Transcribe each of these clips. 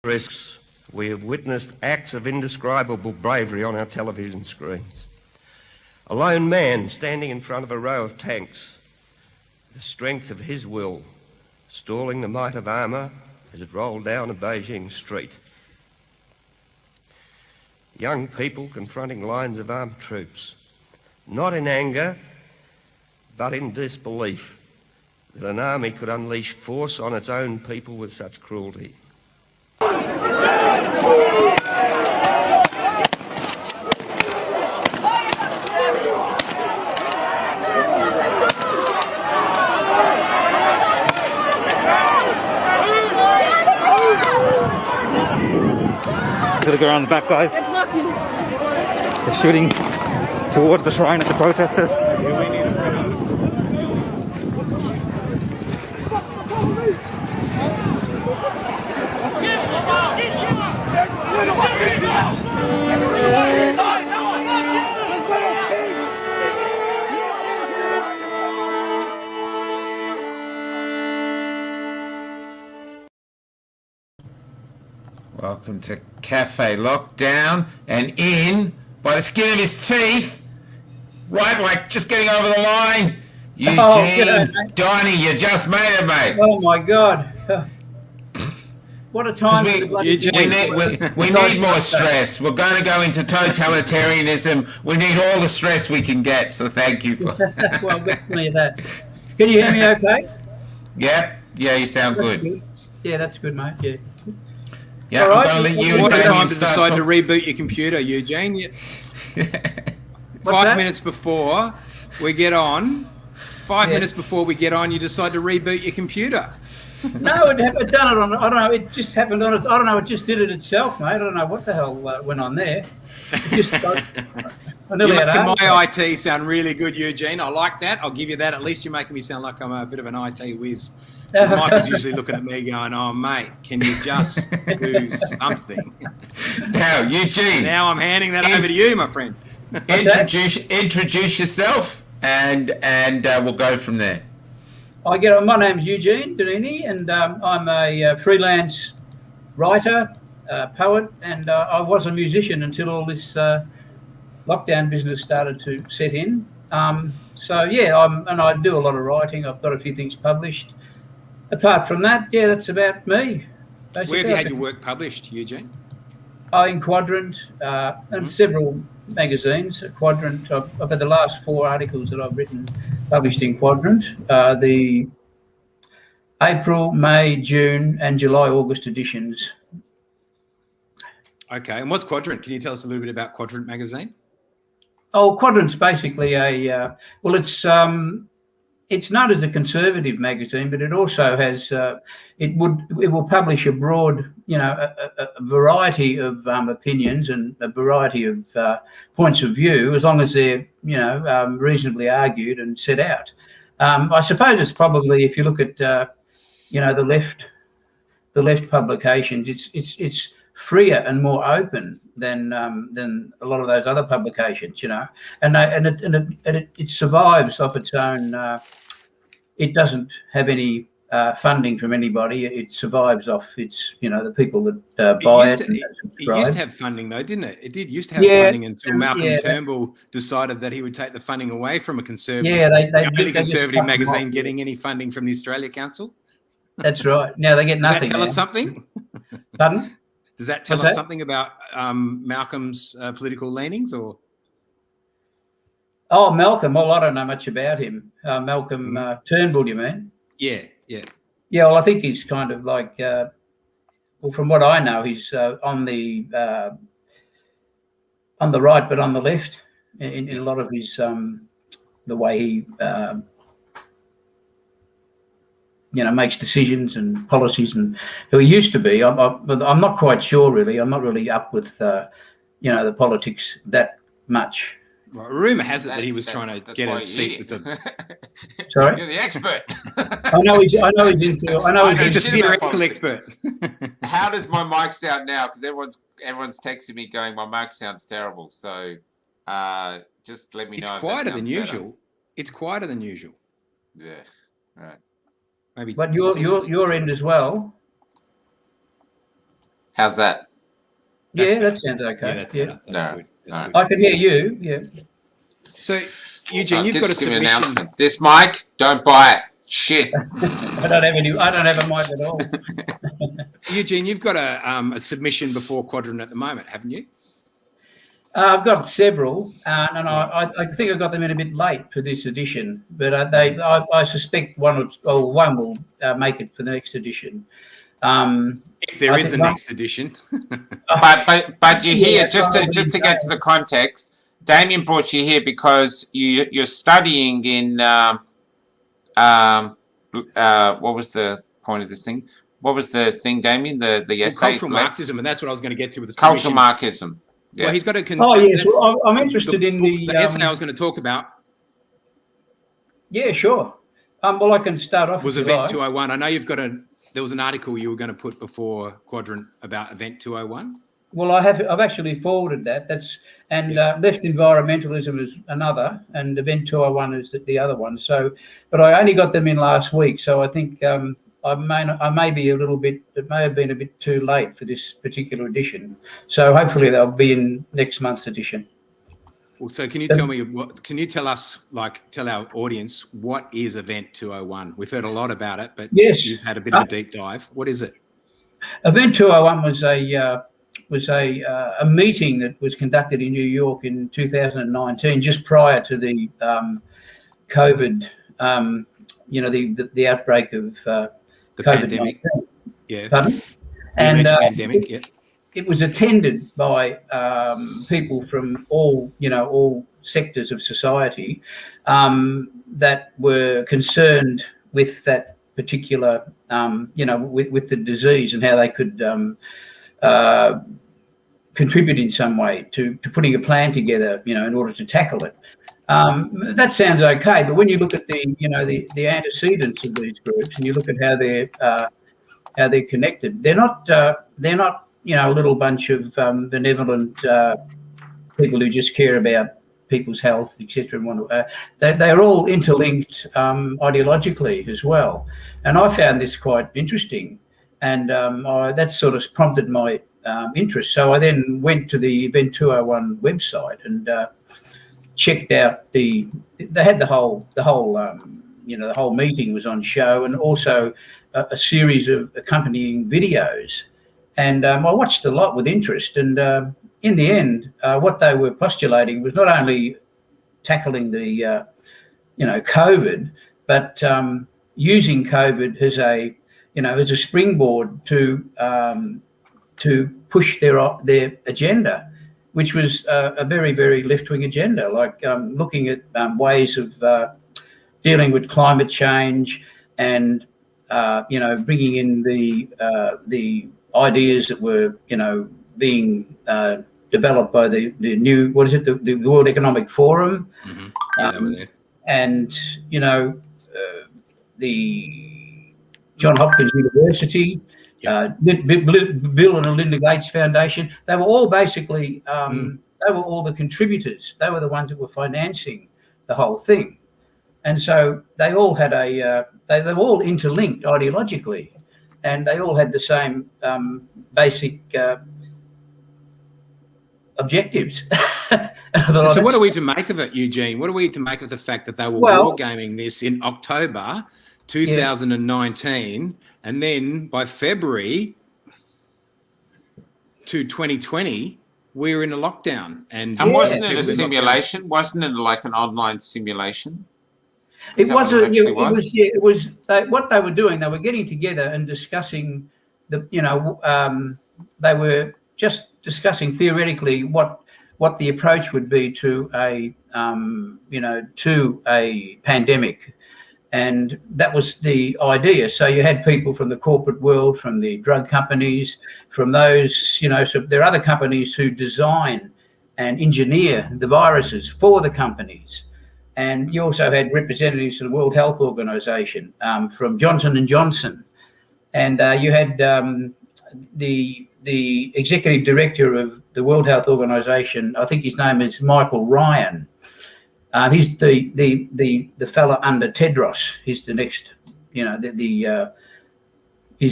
risks, we have witnessed acts of indescribable bravery on our television screens. A lone man standing in front of a row of tanks, the strength of his will stalling the might of armour as it rolled down a Beijing street. Young people confronting lines of armed troops, not in anger, but in disbelief that an army could unleash force on its own people with such cruelty. To the ground back, guys. They're shooting towards the shrine of the protesters. Welcome to Cafe Lockdown, and in by the skin of his teeth, right, like just getting over the line, Eugene, Donnini, you just made it, mate. Oh my God. What a time for the bloody we need more stress. We're going to go into totalitarianism. We need all the stress we can get, so thank you for Well, good to hear that. Can you hear me okay? Yeah, you sound good. Yeah, that's good, mate. Yeah. Yeah, All right. I'm going to let you What a and time to start decide to reboot your computer, Eugene. 5 minutes before we get on, 5 minutes before we get on, you decide to reboot your computer. No, it done it on. I don't know. It just happened on it. I don't know. It just did it itself, mate. I don't know what the hell went on there. It just. I nearly You're had making my IT sound really good, Eugene. I like that. I'll give you that. At least you're making me sound like I'm a bit of an IT whiz. Mike is usually looking at me going, "Oh, mate, can you just do something?" Now, Eugene. Now I'm handing that over to you, my friend. Introduce yourself, and we'll go from there. My name's Eugene Donnini, and I'm a freelance writer, poet, and I was a musician until all this lockdown business started to set in. So yeah, I do a lot of writing. I've got a few things published. Apart from that, yeah, that's about me. Basically. Where have you had your work published, Eugene? In Quadrant and several magazines. Quadrant. I've had the last 4 articles that I've written published in Quadrant. The April, May, June, and July, August editions. Okay, and what's Quadrant? Can you tell us a little bit about Quadrant magazine? Oh, Quadrant's basically it's known as a conservative magazine, but it also has it will publish a broad, a variety of opinions and a variety of points of view, as long as they're reasonably argued and set out. I suppose it's probably, if you look at the left publications, it's freer and more open than a lot of those other publications, and it survives off its own. It doesn't have any funding from anybody. It survives off its, the people that buy it. It used to have funding, though, didn't it? It did used to have funding until Malcolm Turnbull decided that he would take the funding away from a conservative. Yeah, the only conservative magazine getting any funding from the Australia Council. That's right. Now they get nothing. Does that tell us something? Pardon? Does that tell us something about Malcolm's political leanings, or? Oh, Malcolm. Well, I don't know much about him. Malcolm Turnbull, you mean? Yeah. Yeah, well, I think he's kind of like, well, from what I know, he's on the right, but on the left in a lot of his the way he makes decisions and policies, and who he used to be. But I'm not quite sure, really. I'm not really up with the politics that much. Well, rumor has it that he was trying to get a seat with the. Sorry, you're the expert. I know he's He's a theoretical expert. How does my mic sound now? Because everyone's texting me going, my mic sounds terrible. So just let me know. It's quieter than usual. It's quieter than usual. Yeah. All right. Maybe. But your end as well. How's that? Yeah, that sounds okay. Yeah, that's better. That's good. That's No. good. I can hear you. Yeah. So, Eugene, you've got a Just give me an submission. announcement. This mic, don't buy it. Shit. I don't have a mic at all. Eugene, you've got a submission before Quadrant at the moment, haven't you? I've got several, and I think I got them in a bit late for this edition, but I suspect one will make it for the next edition. If there is the next edition. But you're here just to get to the context. Damien brought you here because you're studying in what was the point of this thing? What was the thing, Damien? The essay? Cultural Marxism, and that's what I was going to get to with the cultural Marxism. Yeah. Well, he's got a. Yes, well, I'm interested in the essay I was going to talk about. Yeah, sure. Well, I can start off. Was Event 201? I know you've got there was an article you were going to put before Quadrant about Event 201. Well, I've actually forwarded that. Left environmentalism is another, and Event 201 is the other one. So, but I only got them in last week, so I think I may be a little bit. It may have been a bit too late for this particular edition. So hopefully they'll be in next month's edition. Well, so can you tell me? Can you tell us, tell our audience, what is Event 201? We've heard a lot about it, but yes, you've had a bit of a deep dive. What is it? Event 201 was a meeting that was conducted in New York in 2019, just prior to the COVID, the outbreak of the COVID-19. pandemic. Yeah. Pardon? And pandemic. Yeah. It was attended by people from all sectors of society that were concerned with that particular, with the disease and how they could contribute in some way to putting a plan together, in order to tackle it. That sounds okay, but when you look at the antecedents of these groups and you look at how they're connected, they're not a little bunch of benevolent people who just care about people's health, etc. They're all interlinked ideologically as well, and I found this quite interesting, and that sort of prompted my interest. So I then went to the Event 201 website and checked out they had the whole meeting was on show, and also a series of accompanying videos. And I watched a lot with interest. And in the end, what they were postulating was not only tackling the, COVID, but using COVID as a springboard to push their agenda, which was a very, very left-wing agenda, like looking at ways of dealing with climate change and, bringing in the ideas that were, being developed by the new, the World Economic Forum, and the Johns Hopkins University, Bill and Melinda Gates Foundation. They were all basically, they were all the contributors. They were the ones that were financing the whole thing, and so they all had they were all interlinked ideologically. And they all had the same basic objectives. So what are we to make of it, Eugene? What are we to make of the fact that they were wargaming this in October 2019, and then by February to 2020, we're in a lockdown? And wasn't it a simulation? Wasn't it like an online simulation? It was what they were doing. They were getting together and discussing they were just discussing theoretically what the approach would be to a pandemic, and that was the idea. So you had people from the corporate world, from the drug companies, from those so there are other companies who design and engineer the viruses for the companies. And you also had representatives of the World Health Organization, from Johnson & Johnson. And you had the executive director of the World Health Organization, I think his name is Michael Ryan. He's the fella under Tedros. He's the next, he's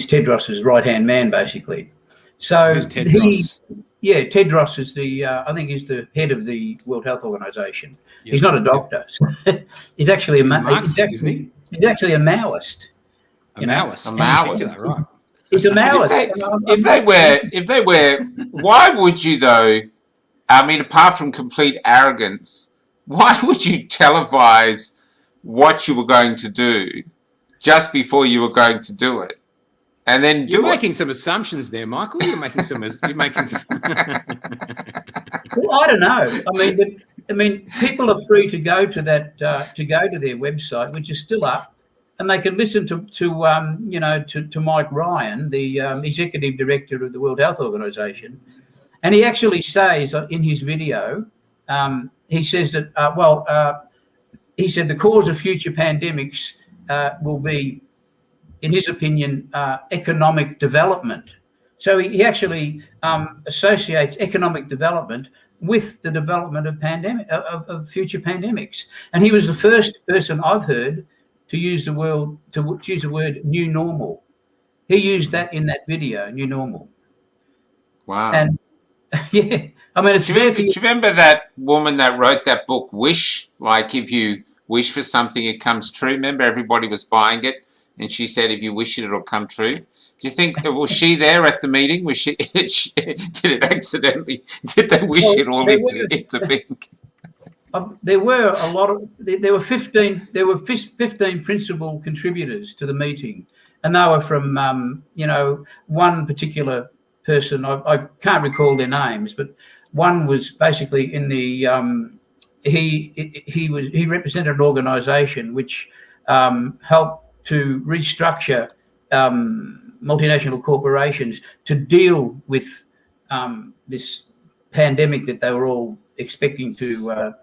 Tedros's right-hand man, basically. So Who's Tedros? Tedros is I think he's the head of the World Health Organization. Yep. He's not a doctor. He's actually a Marxist, isn't he? He's actually a Maoist. A Maoist. A Maoist. Right. He's a Maoist. If they were, why would you though? I mean, apart from complete arrogance, why would you televise what you were going to do just before you were going to do it, and then You're making some assumptions there, Michael. You're making some. Well, I don't know. I mean, people are free to go to that to go to their website, which is still up, and they can listen to Mike Ryan, the executive director of the World Health Organization, and he actually says in his video, he says that he said the cause of future pandemics will be, in his opinion, economic development. So he actually associates economic development with the development of future pandemics. And he was the first person I've heard to use the word new normal. He used that in that video, new normal. Wow. And yeah, I mean, do you remember that woman that wrote that book, Wish? Like, if you wish for something, it comes true. Remember, everybody was buying it, and she said, if you wish it, it'll come true. Do you think, was she there at the meeting? Was she did it accidentally? Did they wish it all into being? There were a lot of, there were 15 principal contributors to the meeting, and they were from, one particular person. I can't recall their names, but one was basically in the, he represented an organisation which helped to restructure multinational corporations to deal with this pandemic that they were all expecting to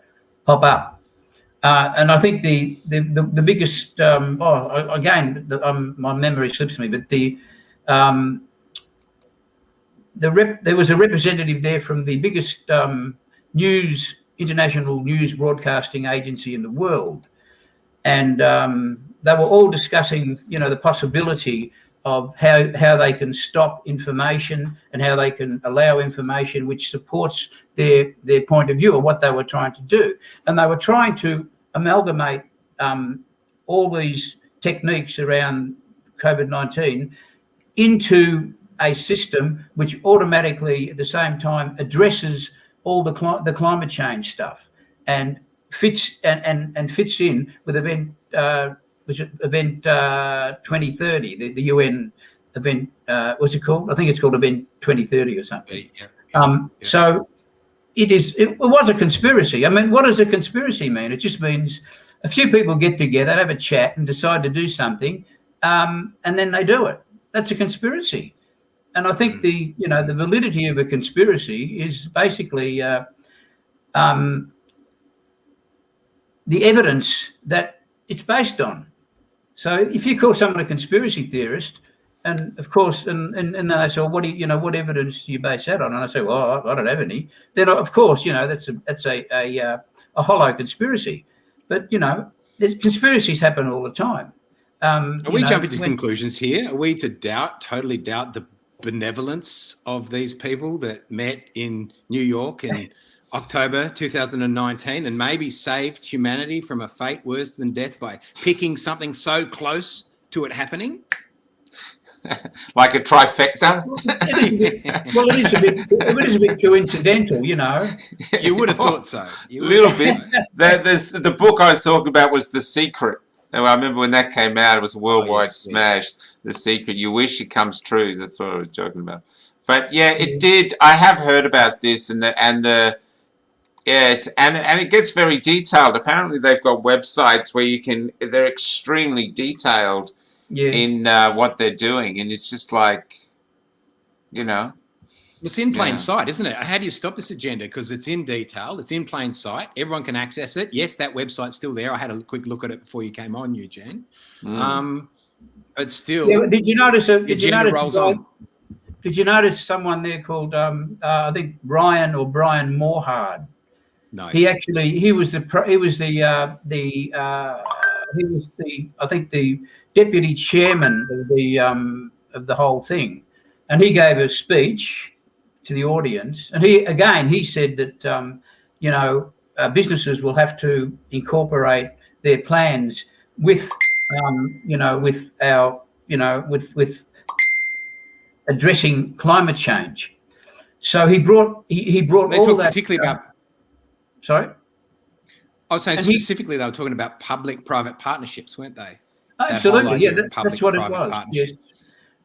pop up. And I think the biggest, my memory slips me, but there was a representative there from the biggest international news broadcasting agency in the world, and they were all discussing, the possibility of how they can stop information and how they can allow information which supports their point of view of what they were trying to do. And they were trying to amalgamate all these techniques around COVID-19 into a system which automatically at the same time addresses all the climate change stuff and fits in with event 2030, the UN event. What's it called? I think it's called Event 2030 or something. Yeah. So it was a conspiracy. I mean, what does a conspiracy mean? It just means a few people get together, have a chat, and decide to do something, and then they do it. That's a conspiracy. And I think the validity of a conspiracy is basically the evidence that it's based on. So if you call someone a conspiracy theorist, and of course, and they say, well, what evidence do you base that on? And I say, well, I don't have any. Then of course, that's a hollow conspiracy. But there's conspiracies happen all the time. Are we jumping to conclusions here? Are we to totally doubt the benevolence of these people that met in New York in October 2019 and maybe saved humanity from a fate worse than death by picking something so close to it happening? Like a trifecta? Well, it is a bit coincidental, You would have thought so. A little bit. The book I was talking about was The Secret. I remember when that came out, it was a worldwide smash. The Secret. You wish it comes true. That's what I was joking about. But yeah, it did. I have heard about this, and it gets very detailed. Apparently, they've got websites where they're extremely detailed in what they're doing, and it's just like, It's in plain sight, isn't it? How do you stop this agenda? Because it's in detail, it's in plain sight. Everyone can access it. Yes, that website's still there. I had a quick look at it before you came on, Eugene. But still, did you notice? Did you notice someone there called I think Brian Morhard? No. He was the I think the deputy chairman of the whole thing. and he gave a speech to the audience, and he said that businesses will have to incorporate their plans with with addressing climate change. So he brought They all talk that. Particularly about. Sorry. I was saying specifically they were talking about public-private partnerships, weren't they? Absolutely, yeah. That's what it was. Yes.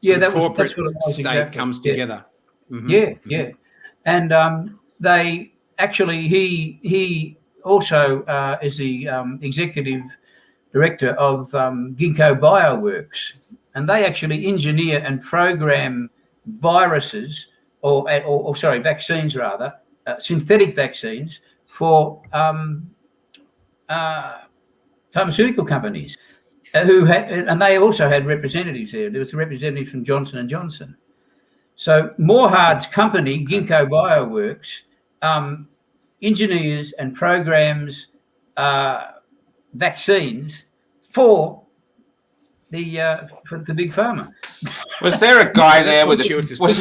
So the corporate that's what it was, state exactly. comes together. Yeah. And they actually, he also is the executive director of Ginkgo Bioworks, and they actually engineer and program viruses, or vaccines rather, synthetic vaccines for pharmaceutical companies and they also had representatives there. There was a representative from Johnson & Johnson. So Morhard's company, Ginkgo Bioworks, engineers and programs vaccines for the big pharma. Was there a guy there with was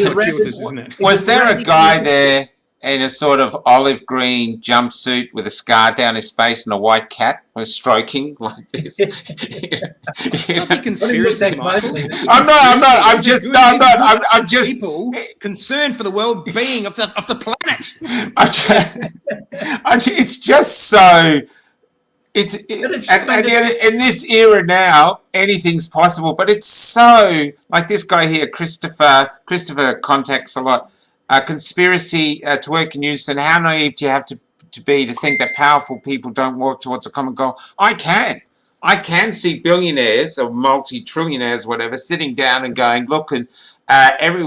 there a guy there in a sort of olive green jumpsuit with a scar down his face and a white cat was stroking like this? Conspiracy, Michael. I'm just people concerned for the well-being of the planet. It's just so. And yet in this era now, anything's possible. But it's so like this guy here, Christopher contacts a lot. Conspiracy to work in unison. How naive do you have to be to think that powerful people don't work towards a common goal? I can see billionaires or multi-trillionaires, whatever, sitting down and going, look, and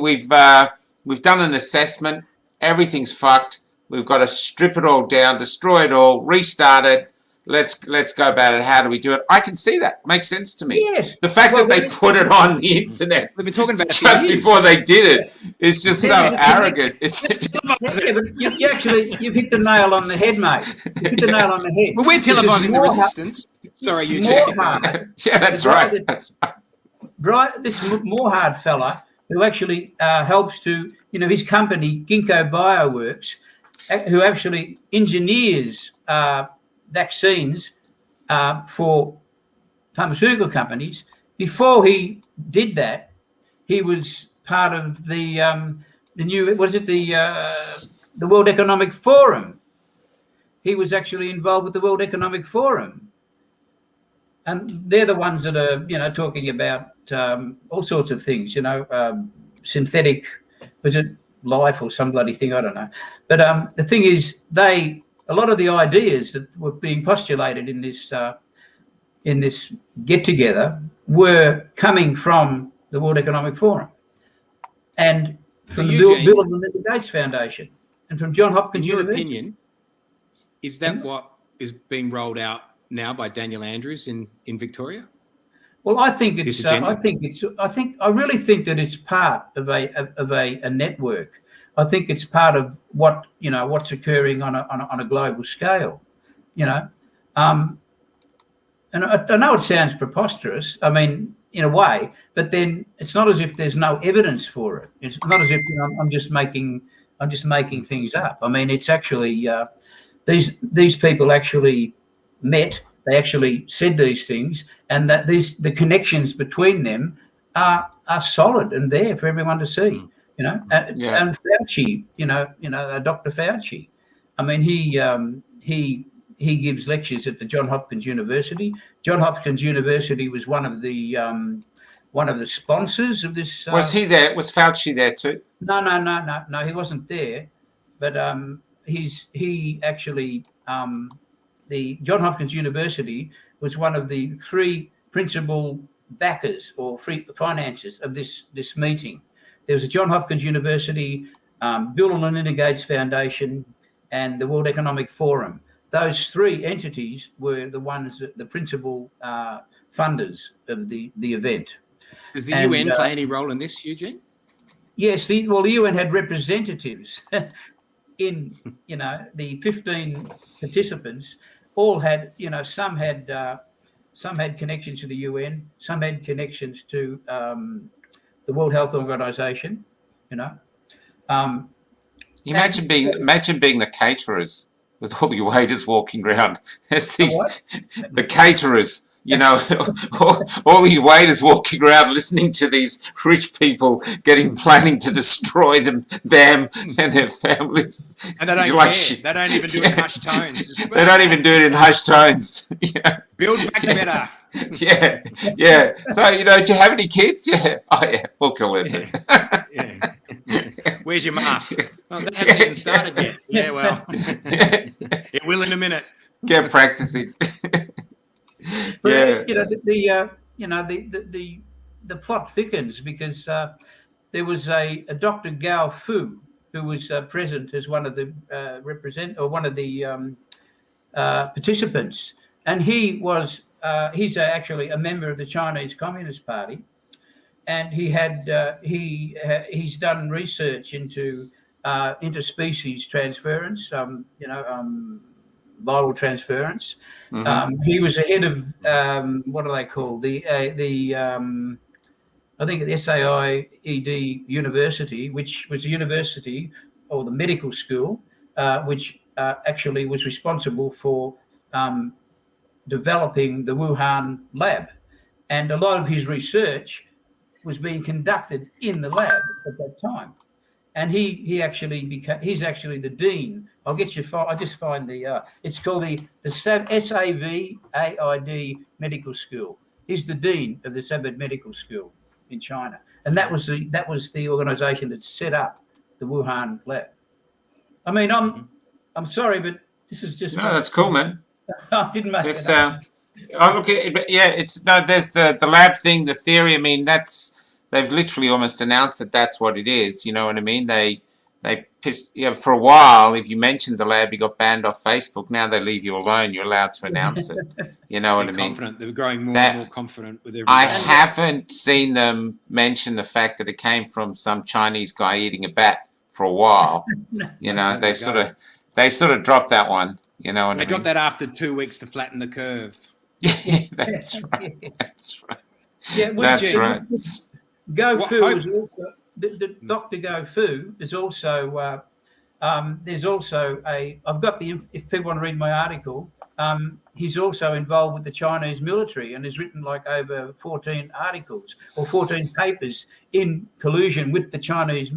we've done an assessment. Everything's fucked. We've got to strip it all down, destroy it all, restart it. Let's go about it. How do we do it? I can see that. Makes sense to me. Yes. The fact that they put it on the internet We've been talking about just before they did it is just so arrogant. But you've hit the nail on the head, mate. You hit the nail on the head. Well, we're televising the resistance. Sorry, Eugene. Yeah, that's right. Right. This Morhard fella who actually helps to, his company, Ginkgo Bioworks, who actually engineers vaccines for pharmaceutical companies. Before he did that, he was part of the World Economic Forum. He was actually involved with the World Economic Forum, and they're the ones that are talking about all sorts of things. Synthetic, was it life or some bloody thing? I don't know. But the thing is, a lot of the ideas that were being postulated in this get-together were coming from the World Economic Forum and from the Bill and Melinda Gates Foundation and from Johns Hopkins University. In your opinion, is that what is being rolled out now by Daniel Andrews in Victoria? Well, I think it's. I really think that it's part of a network. I think it's part of what's occurring on a global scale, And I know it sounds preposterous. I mean, in a way, but then it's not as if there's no evidence for it. It's not as if I'm just making things up. I mean, it's actually these people actually met. They actually said these things, and that the connections between them are solid and there for everyone to see. And Fauci, Dr. Fauci. I mean, he gives lectures at the Johns Hopkins University. Johns Hopkins University was one of the sponsors of this. Was he there? Was Fauci there too? No, he wasn't there. But he actually the Johns Hopkins University was one of the three principal backers or financiers of this meeting. There was a Johns Hopkins University, Bill and Melinda Gates Foundation, and the World Economic Forum. Those three entities were the principal funders of the event. Does the UN play any role in this, Eugene? Yes, the UN had representatives in, the 15 participants all had, some had connections to the UN, some had connections to the World Health Organization, you know. Imagine being the caterers with all your waiters walking around as the caterers. You know, all these waiters walking around listening to these rich people planning to destroy them and their families. And they don't care. They don't even do it in hushed tones. They don't even do it in hushed tones. Yeah. Build back better. Yeah. So, do you have any kids? Yeah. Oh, yeah. We'll kill them too. Yeah. Where's your mask? Well, that hasn't even started yet. Yeah, well, it will in a minute. Get practicing. But, the plot thickens because there was a Dr. Gao Fu who was present as one of the participants, and he's actually a member of the Chinese Communist Party, and he's done research into interspecies transference, viral transference. Mm-hmm. He was the head of what are they called? I think at the SAIED University, which was a university or the medical school, which actually was responsible for developing the Wuhan lab, and a lot of his research was being conducted in the lab at that time. And he's actually the dean. I just find it's called the SAVAID Medical School. He's the dean of the SAVAID Medical School in China, and that was the organisation that set up the Wuhan lab. I mean, I'm sorry, but this is just that's cool, man. I didn't make it up. Look at it, but yeah, there's the lab thing, the theory. I mean, they've literally almost announced that that's what it is. You know what I mean? They pissed. For a while, if you mentioned the lab, you got banned off Facebook. Now they leave you alone. You're allowed to announce it. You know what I mean? They're growing more and more confident with everything. I haven't seen them mention the fact that it came from some Chinese guy eating a bat for a while. You know, they sort of dropped that one. You know what I mean? They got that after 2 weeks to flatten the curve. Yeah, that's right. That's right. Yeah, that's right. Go Fu is also the Dr. Go Fu is also there's also I've got if people want to read my article, he's also involved with the Chinese military and has written like over 14 articles or 14 papers in collusion with the Chinese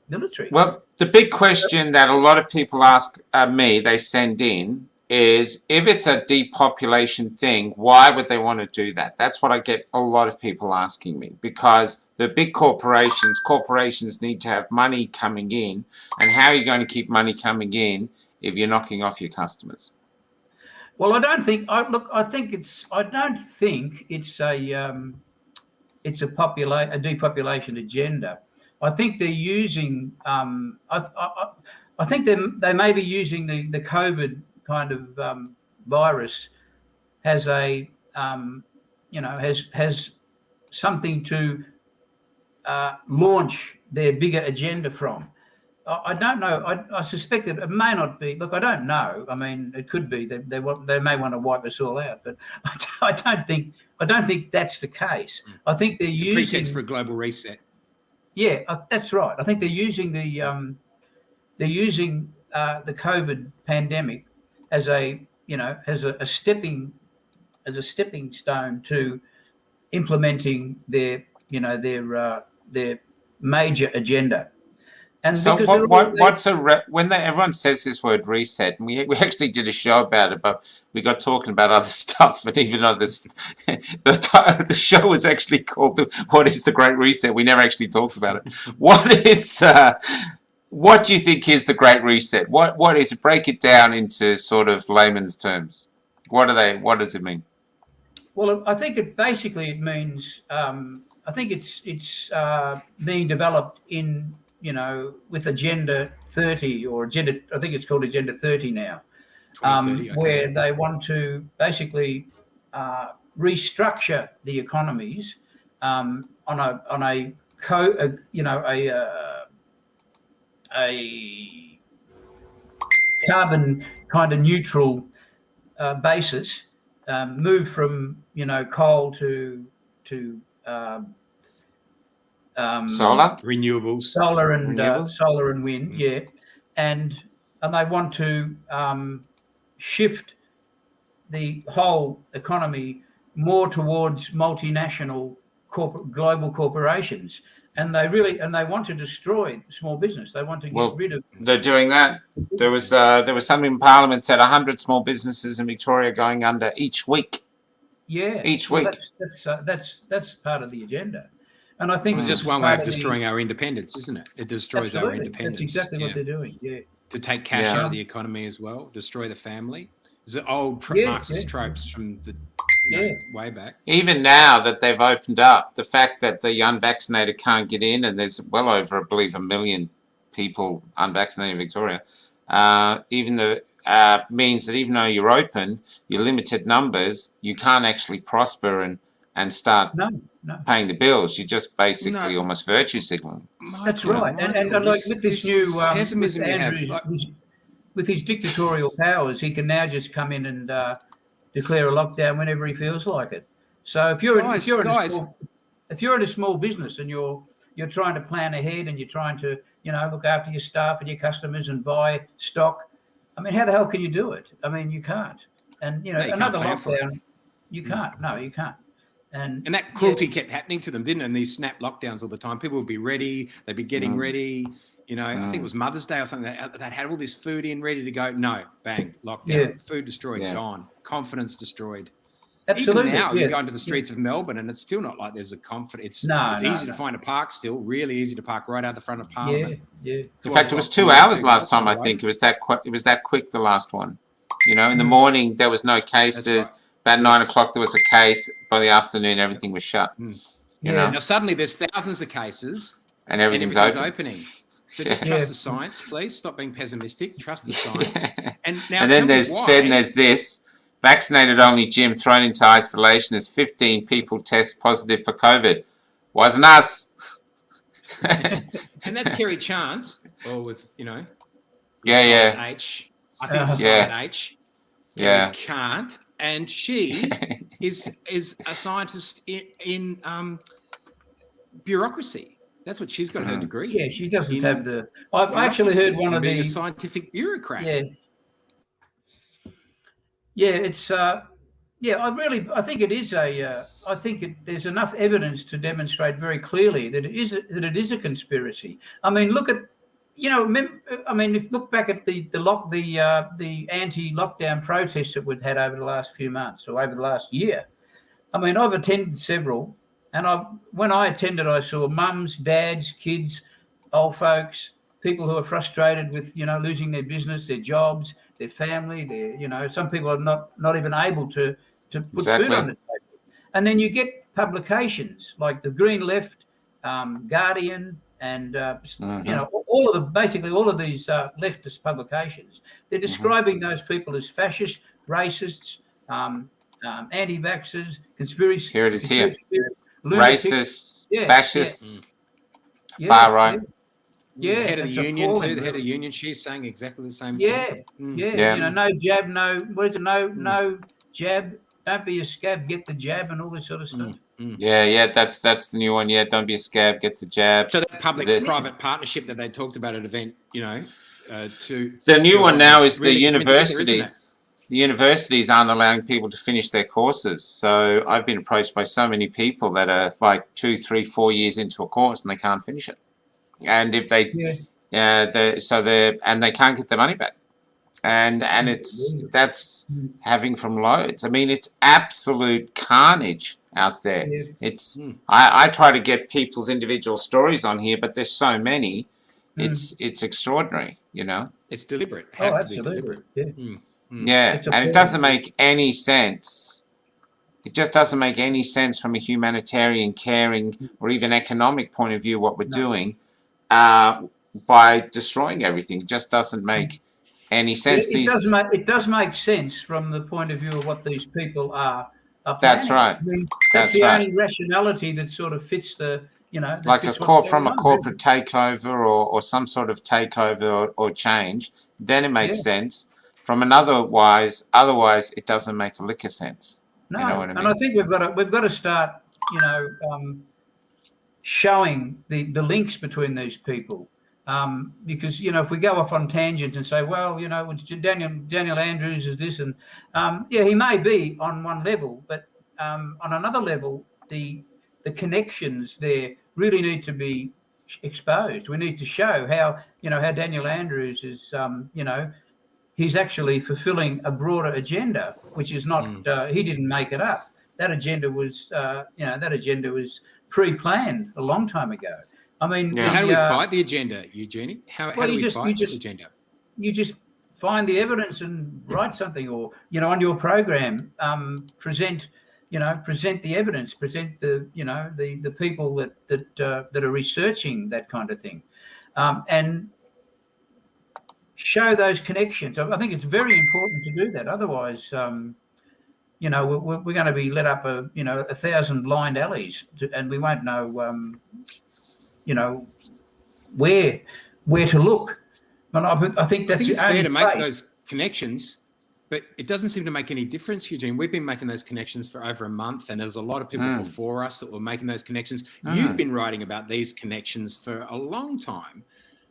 military. Well, the big question that a lot of people ask me, they send in, is if it's a depopulation thing, why would they want to do that? That's what I get a lot of people asking me, because the big corporations need to have money coming in, and how are you going to keep money coming in if you're knocking off your customers? Well, I don't think it's a depopulation agenda. I think they're using I think they may be using the COVID kind of virus has a has something to launch their bigger agenda from. I don't know. I suspect that it may not be. Look, I don't know. I mean, it could be that they may want to wipe us all out, but I don't think that's the case. I think they're using pretext for a global reset. Yeah, that's right. I think they're using the COVID pandemic as a stepping stone to implementing their major agenda. And so when everyone says this word reset, and we actually did a show about it, but we got talking about other stuff, and even though the show was actually called "What is the Great Reset?" We never actually talked about it. What do you think is the Great Reset? What is it? Break it down into sort of layman's terms. What does it mean? Well, I think it means I think it's being developed in with Agenda 30 or Agenda, I think it's called Agenda 30 now, where they want to basically restructure the economies on a carbon kind of neutral basis, move from coal to Solar? Renewables. solar and Renewables? solar and wind, yeah, and they want to shift the whole economy more towards multinational global corporations, and they want to destroy small business. They want to get rid of. They're doing that. There was something in Parliament said 100 small businesses in Victoria going under each week. Yeah, each week. That's part of the agenda, and I think it's just one way of destroying our independence, isn't it? It destroys our independence. That's exactly what they're doing. Yeah, to take cash out of the economy as well, destroy the family. It's the old Marxist tropes from the way back. Even now that they've opened up, the fact that the unvaccinated can't get in, and there's well over, I believe, 1 million people unvaccinated in Victoria, means that even though you're open, you're limited numbers, you can't actually prosper and start paying the bills. You're just basically almost virtue signaling. That's right. And like with this new pessimism with his dictatorial powers, he can now just come in and declare a lockdown whenever he feels like it. So if you're in a small business and you're trying to plan ahead and you're trying to look after your staff and your customers and buy stock, I mean, how the hell can you do it? I mean, you can't. And another lockdown, you can't. No, you can't. And that cruelty kept happening to them, didn't it? And these snap lockdowns all the time. People would be ready. They'd be getting ready. I think it was Mother's Day or something. They had all this food in, ready to go. No, bang, lockdown. Yeah. Food destroyed, gone. Confidence destroyed. Absolutely. Even now, you go into the streets of Melbourne, and it's still not like there's a confidence. It's easy to find a park still. Really easy to park right out the front of Parliament. Yeah. In fact, it was 2 hours last time. I think it was that quick. The last one. In the morning there was no cases. About 9 o'clock there was a case. By the afternoon, everything was shut. Now suddenly there's thousands of cases, and everything's opening. So just trust the science, please. Stop being pessimistic. Trust the science. And then there's this vaccinated only gym thrown into isolation as 15 people test positive for COVID. Wasn't us. And that's Kerry Chant, or with H. I think it's H. Kerry Chant, and she is a scientist in bureaucracy. That's what she's got her degree. Yeah, she doesn't have the. I've actually heard one of the scientific bureaucrat. Yeah, it's. I think it is there's enough evidence to demonstrate very clearly that it is a conspiracy. I mean, look at, look back at the anti-lockdown protests that we've had over the last few months or over the last year. I mean, I've attended several. And when I attended, I saw mums, dads, kids, old folks, people who are frustrated with, losing their business, their jobs, their family. Some people are not even able to put food on the table. And then you get publications like the Green Left, Guardian, and all of these leftist publications. They're describing those people as fascists, racists, anti-vaxxers, conspiracy. Here it is here. Racists, fascists, far right. The head of the union too. The head of the union, she's saying exactly the same thing. No jab, no jab. Don't be a scab, get the jab, and all this sort of stuff. That's the new one. Yeah, don't be a scab, get the jab. So that public-private partnership that they talked about at an event, the new one now is the universities. The universities aren't allowing people to finish their courses. So I've been approached by so many people that are like 2, 3, 4 years into a course and they can't finish it. And if they, and they can't get their money back. And that's having from loads. I mean, it's absolute carnage out there. It's I try to get people's individual stories on here, but there's so many. It's extraordinary, It's deliberate. Absolutely. And it doesn't make any sense. It just doesn't make any sense from a humanitarian, caring, or even economic point of view what we're doing by destroying everything. It just doesn't make any sense. It does make sense from the point of view of what these people are That's right. I mean, that's the only rationality that sort of fits the, like a corporate takeover or some sort of takeover or change, then it makes sense. From otherwise it doesn't make a lick of sense. No, you know what I mean? And I think we've got to start, showing the links between these people. Because, you know, if we go off on tangents and say, well, you know, Daniel Andrews is this, and yeah, he may be on one level, but on another level, the connections there really need to be exposed. We need to show how, you know, how Daniel Andrews is, you know, he's actually fulfilling a broader agenda, which is not, he didn't make it up. That agenda was, you know, that agenda was pre-planned a long time ago. I mean, so how do we fight the agenda, Eugenie? How do we fight this agenda? You just find the evidence and write something, or, you know, on your program, present the evidence, present the, you know, the people that are researching that kind of thing, and show those connections. I think it's very important to do that. Otherwise, you know, we're going to be led up 1,000 blind alleys, and we won't know, you know, where to look. And I think that's it's fair to make those connections, but it doesn't seem to make any difference, Eugene. We've been making those connections for over a month, and there's a lot of people before us that were making those connections. You've been writing about these connections for a long time.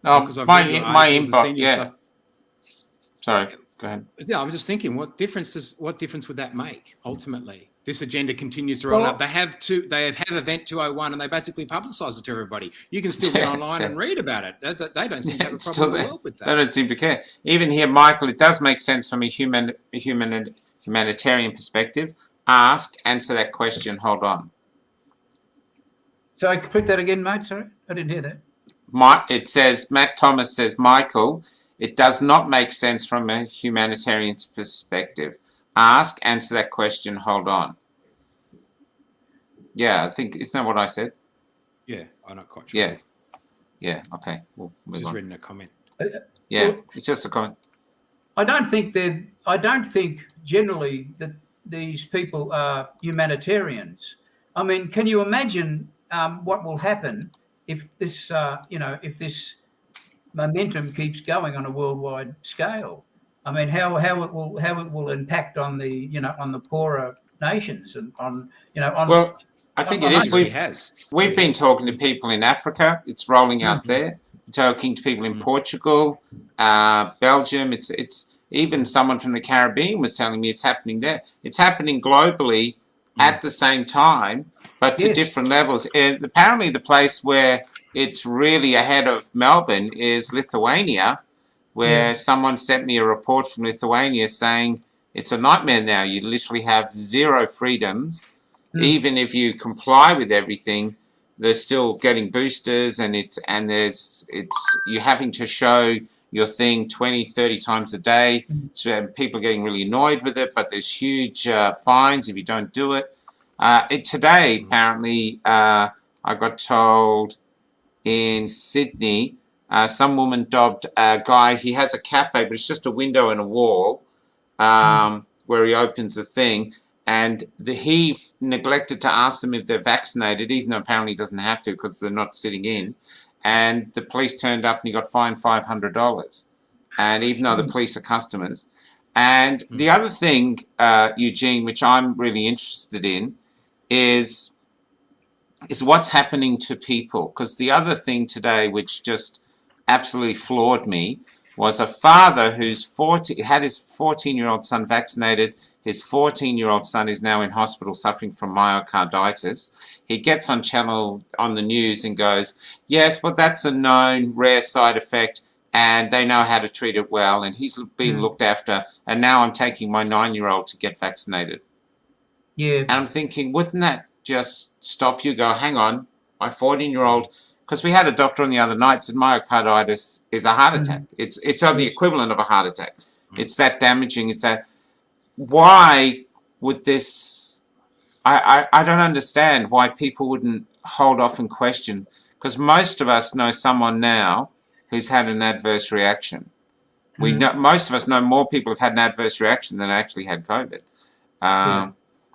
Oh, my inbox, yeah. Sorry, go ahead. Yeah, I'm just thinking, what difference would that make ultimately? This agenda continues to roll out. They have Event 201, and they basically publicise it to everybody. You can still get online and read about it. They don't seem to have a problem in the world with that. They don't seem to care. Even here, Michael, it does make sense from a humanitarian perspective. Answer that question. Hold on. So I could put that again, mate. Sorry, I didn't hear that. It says, Matt Thomas says, Michael, it does not make sense from a humanitarian perspective. Answer that question, hold on. Yeah, I think, isn't that what I said? Yeah, I'm not quite sure. Yeah. Yeah, okay. We'll move just on. reading a comment. Yeah, well, it's just a comment. I don't think generally that these people are humanitarians. I mean, can you imagine what will happen if this, if this momentum keeps going on a worldwide scale? I mean, how it will impact on the, on the poorer nations and on. Well, I think it is. We've been talking to people in Africa. It's rolling out there. Talking to people in Portugal, Belgium. It's even someone from the Caribbean was telling me it's happening there. It's happening globally at the same time, but to different levels. And apparently, the place where it's really ahead of Melbourne is Lithuania, where someone sent me a report from Lithuania saying it's a nightmare now. You literally have zero freedoms. Even if you comply with everything, they're still getting boosters, and you're having to show your thing 20, 30 times a day. So people are getting really annoyed with it, but there's huge fines if you don't do it. Today, apparently, I got told in Sydney, some woman dobbed a guy. He has a cafe, but it's just a window and a wall where he opens the thing. And he neglected to ask them if they're vaccinated, even though apparently he doesn't have to because they're not sitting in. And the police turned up and he got fined $500. And even though the police are customers. And the other thing, Eugene, which I'm really interested in, is what's happening to people. Because the other thing today, which just absolutely floored me, was a father who's had his 14-year-old son vaccinated. His 14-year-old son is now in hospital suffering from myocarditis. He gets on the news and goes, yes, but that's a known rare side effect and they know how to treat it well, and he's being looked after, and now I'm taking my 9-year-old to get vaccinated. Yeah. And I'm thinking, wouldn't that just stop you? Go, hang on, my 14-year-old... Because we had a doctor on the other night said myocarditis is a heart attack. It's the equivalent of a heart attack. It's that damaging. It's that. Why would this? I don't understand why people wouldn't hold off and question. Because most of us know someone now who's had an adverse reaction. We know, most of us know more people have had an adverse reaction than actually had COVID.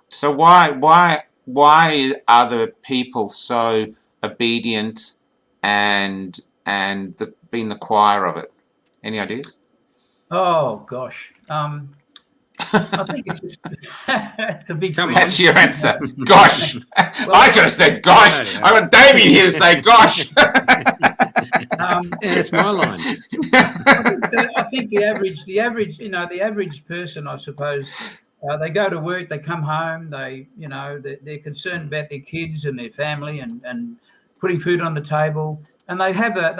So why are the people so obedient and being the choir of it? Any ideas? Oh gosh, I think it's just it's a big. That's your answer. Gosh, I could have said gosh. I got Damien here to say gosh. That's my line. I think the average person, I suppose, they go to work, they come home, they're concerned about their kids and their family and putting food on the table, and they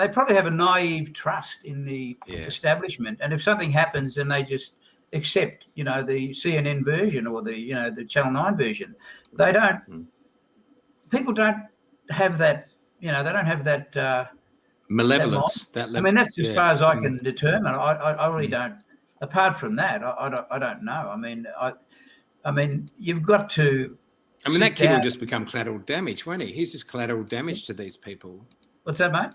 probably have a naive trust in the establishment, and if something happens, then they just accept, the CNN version or the Channel 9 version. They don't. People don't have that. They don't have that malevolence. I mean, that's as far as I can determine. I really don't. Apart from that, I don't know. I mean, you've got to. I mean, that kid will just become collateral damage, won't he? He's just collateral damage to these people. What's that, mate?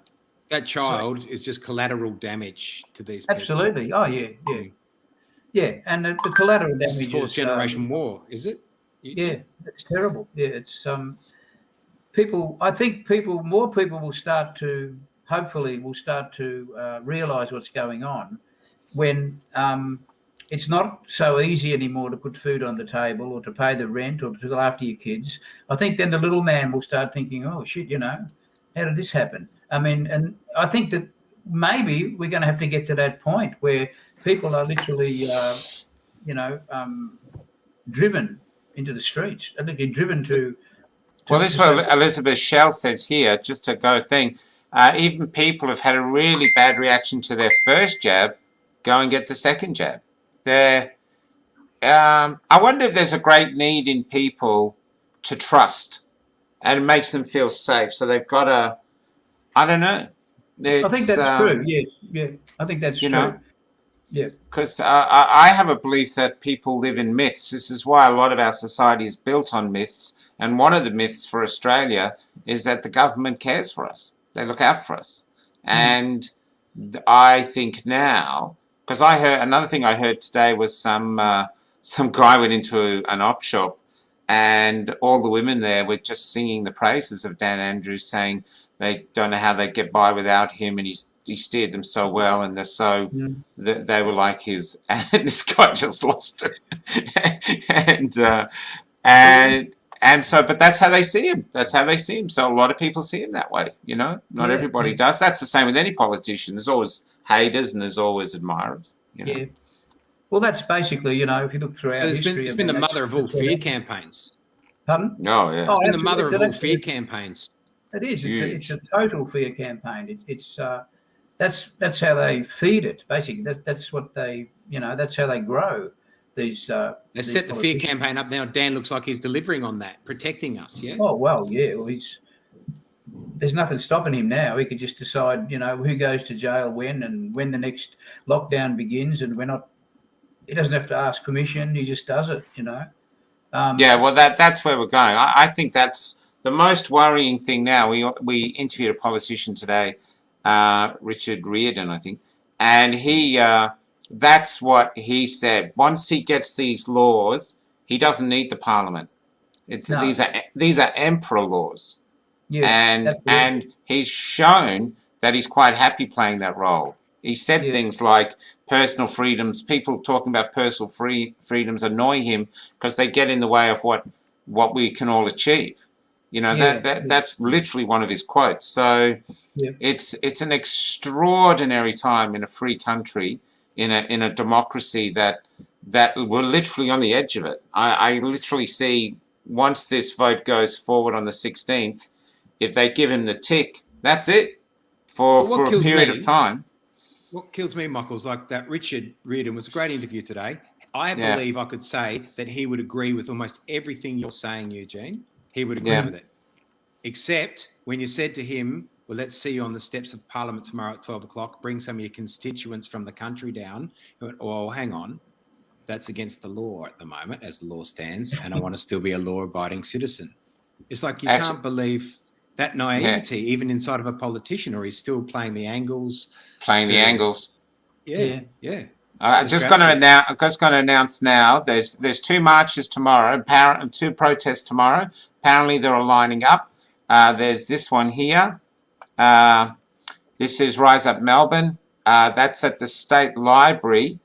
That child is just collateral damage to these people. Absolutely. Oh, yeah. And the collateral damage is fourth generation war, is it? Yeah, it's terrible. Yeah, it's people. I think more people will start to realise what's going on when it's not so easy anymore to put food on the table or to pay the rent or to look after your kids. I think then the little man will start thinking, oh, shit, how did this happen? I mean, and I think that maybe we're going to have to get to that point where people are literally, driven into the streets. I think they're driven to well, this is what Elizabeth Schell says here, just to go thing. Even people have had a really bad reaction to their first jab, go and get the second jab. I wonder if there's a great need in people to trust, and it makes them feel safe. So they've got I don't know. I think that's true. Yeah. I think that's true. Yeah. Because I have a belief that people live in myths. This is why a lot of our society is built on myths. And one of the myths for Australia is that the government cares for us. They look out for us. And I think now, because I heard another thing I heard today was some guy went into an op shop and all the women there were just singing the praises of Dan Andrews, saying they don't know how they get by without him, and he steered them so well, and they're so they were like his. And this guy just lost it, and so, but that's how they see him. That's how they see him. So a lot of people see him that way. Not everybody does. That's the same with any politician. There's always haters and there's always admirers. Yeah. Well, that's basically, if you look throughout history, it's been the mother of all fear campagns. Pardon? Oh, yeah. It's been the mother of all fear campaigns. It is. It's a total fear campaign. That's how they feed it. Basically, that's what they. That's how they grow. They set the fear campaign up now. Dan looks like he's delivering on that, protecting us. Yeah. Oh well, yeah. Well, there's nothing stopping him now. He could just decide, who goes to jail when and when the next lockdown begins, and he doesn't have to ask permission. He just does it. Well, that's where we're going. I think that's the most worrying thing now. We interviewed a politician today, Richard Reardon, I think, and he. That's what he said. Once he gets these laws, he doesn't need the parliament. These are emperor laws. Yeah, and he's shown that he's quite happy playing that role. He said things like personal freedoms. People talking about personal freedoms annoy him because they get in the way of what we can all achieve. That's literally one of his quotes. So it's an extraordinary time in a free country, in a democracy that we're literally on the edge of it. I literally see, once this vote goes forward on the 16th, if they give him the tick, that's it for a period of time. What kills me, Michael, is like that Richard Reardon was a great interview today. I believe I could say that he would agree with almost everything you're saying, Eugene. He would agree with it. Except when you said to him, well, let's see you on the steps of Parliament tomorrow at 12 o'clock, bring some of your constituents from the country down. He went, oh, hang on. That's against the law at the moment, as the law stands, and I want to still be a law-abiding citizen. It's like you can't believe that naivety, even inside of a politician, or he's still playing the angles. The angles. Yeah. I'm just going to announce now. There's 2 marches tomorrow. 2 protests tomorrow. Apparently, they're all lining up. There's this one here. This is Rise Up Melbourne. That's at the State Library.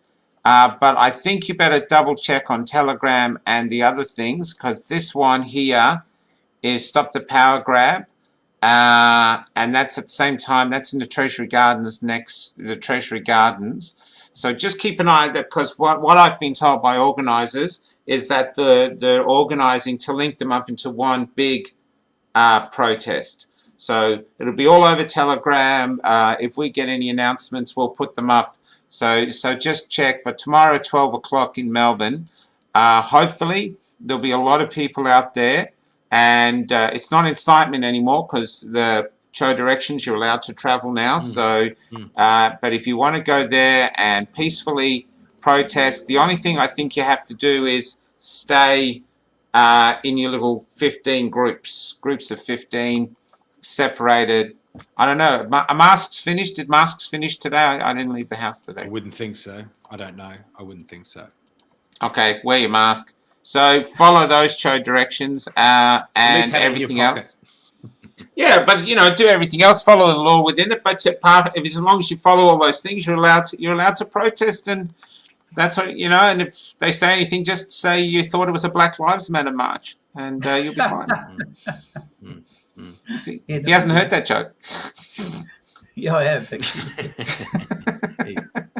But I think you better double check on Telegram and the other things, because this one here is Stop the Power Grab. And that's at the same time, that's in the Treasury Gardens the Treasury Gardens. So just keep an eye on that, because what I've been told by organisers is that they're organising to link them up into one big protest. So it'll be all over Telegram. If we get any announcements, we'll put them up. So just check. But tomorrow at 12 o'clock in Melbourne, hopefully there'll be a lot of people out there. And it's not incitement anymore, because the show directions, you're allowed to travel now. But if you want to go there and peacefully protest, the only thing I think you have to do is stay in your little 15 groups of 15, separated. I don't know. Are masks finished? Did masks finish today? I didn't leave the house today. I wouldn't think so. I don't know. I wouldn't think so. Okay, wear your mask. So follow those show directions and everything else. Yeah, but do everything else. Follow the law within it. But as long as you follow all those things, you're allowed to protest, and that's what And if they say anything, just say you thought it was a Black Lives Matter march, and you'll be fine. He hasn't heard that joke. Yeah, I have. He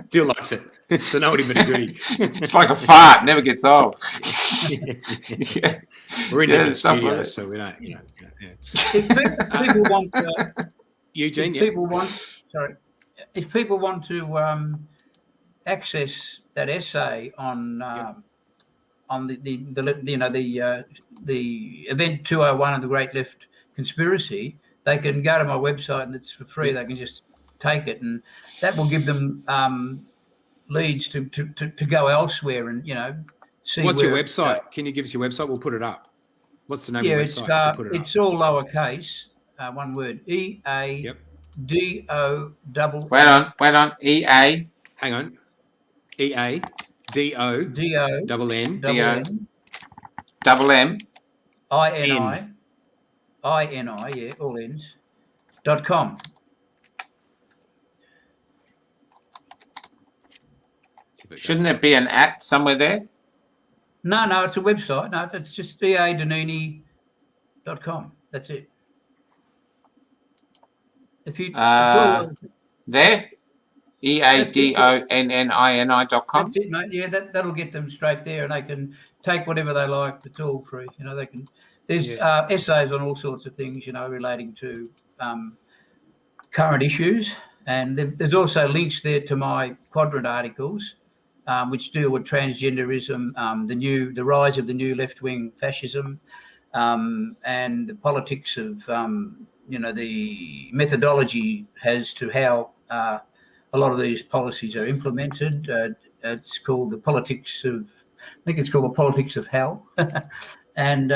still likes it. It's an oldie but a goodie. It's like a fart, never gets old. Yeah. We're in different studios, so we don't. If people want, Eugene, if people want to access that essay on the event 201 of the Great Left Conspiracy, they can go to my website and it's for free. They can just take it, and that will give them leads to go elsewhere and see. What's your website? Can you give us your website? We'll put it up. What's the name of your website? It's all lowercase, one word. EADO double. Wait on. EA. Hang on. EADO double N double M INI, yeah, all ends. .com. Shouldn't there be an @ somewhere there? No, it's a website. No, it's just eadonnini.com. That's it. If you there, EADONNINI.com. That's it, mate. Yeah, that'll get them straight there, and they can take whatever they like. It's all free. They can. There's essays on all sorts of things, relating to current issues, and there's also links there to my Quadrant articles, which deal with transgenderism, the rise of the new left-wing fascism, and the politics of the methodology as to how a lot of these policies are implemented. It's called the politics of hell, and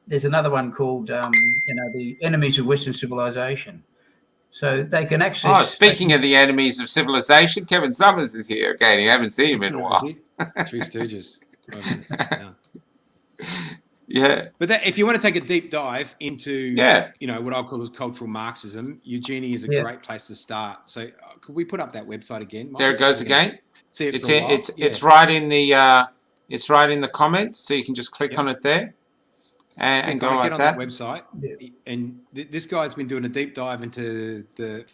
there's another one called the enemies of Western civilization. So they can actually. Oh, speaking of the enemies of civilization, Kevin Summers is here again. You haven't seen him in a while. Three Stooges. Yeah. But if you want to take a deep dive into, what I'll call as cultural Marxism, Eugene is a great place to start. So could we put up that website again? There it goes again. See it it's right in the comments, so you can just click on it there. And go like get on that website, and this guy's been doing a deep dive into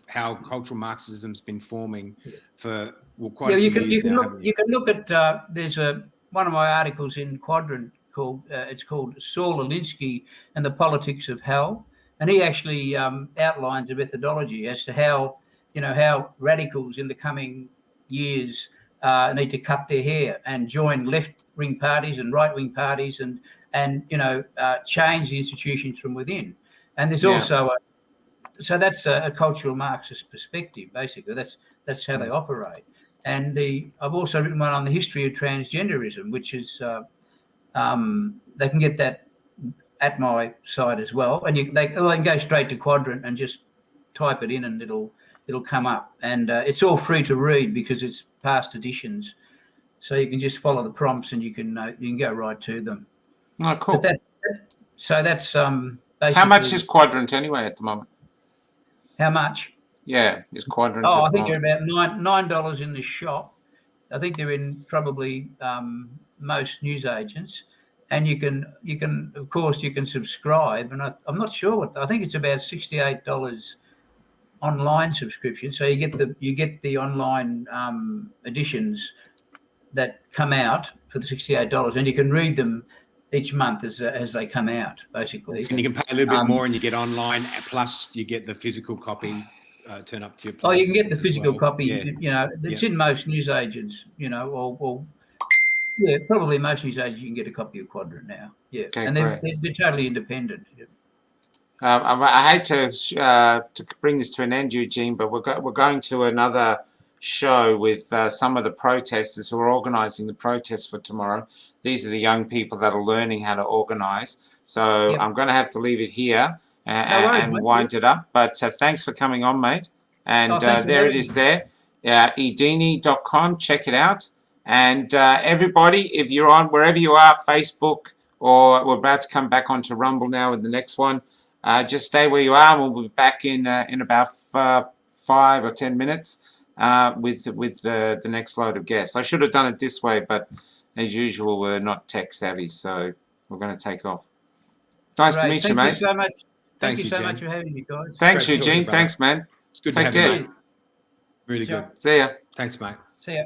how cultural Marxism's been forming for quite a few years now. You can look at there's one of my articles in Quadrant called Saul Alinsky and the Politics of Hell, and he actually outlines a methodology as to how radicals in the coming years need to cut their hair and join left-wing parties and right-wing parties and change the institutions from within. And there's also that's a cultural Marxist perspective. Basically, that's how they operate. And I've also written one on the history of transgenderism, which is they can get that at my site as well. And they can go straight to Quadrant and just type it in, and it'll come up. And it's all free to read because it's past editions, so you can just follow the prompts and you can go right to them. Oh, cool. That's how much is Quadrant anyway at the moment? How much? Yeah, is Quadrant? I think they're about $9 in the shop, I think they're in probably most newsagents, and you can of course you can subscribe, and I'm not sure what I think it's about $68 online subscription. So you get the online editions that come out for the $68, and you can read them each month as they come out, basically. And you can pay a little bit more, and you get online. Plus, you get the physical copy. Turn up to your place. Oh, you can get the physical copy. Yeah. You know, it's in most newsagents. You know, or probably most newsagents you can get a copy of Quadrant now. Yeah, Okay, and they're totally independent. Yeah. I hate to bring this to an end, Eugene, but we're going to another show with some of the protesters who are organising the protests for tomorrow. These are the young people that are learning how to organise. So I'm going to have to leave it here and wind it up. But thanks for coming on, mate. And there it is there. edini.com. Check it out. And everybody, if you're on wherever you are, Facebook, or we're about to come back onto Rumble now with the next one, just stay where you are, and we'll be back in about 5 or 10 minutes with the next load of guests. I should have done it this way, but as usual, we're not tech savvy, so we're going to take off. Nice to meet you, mate. Thank you so much. Thank you so much for having me, guys. Thanks, Eugene. Thanks, man. It's good Take to have care. you. Really good. See ya. Thanks, mate. See ya.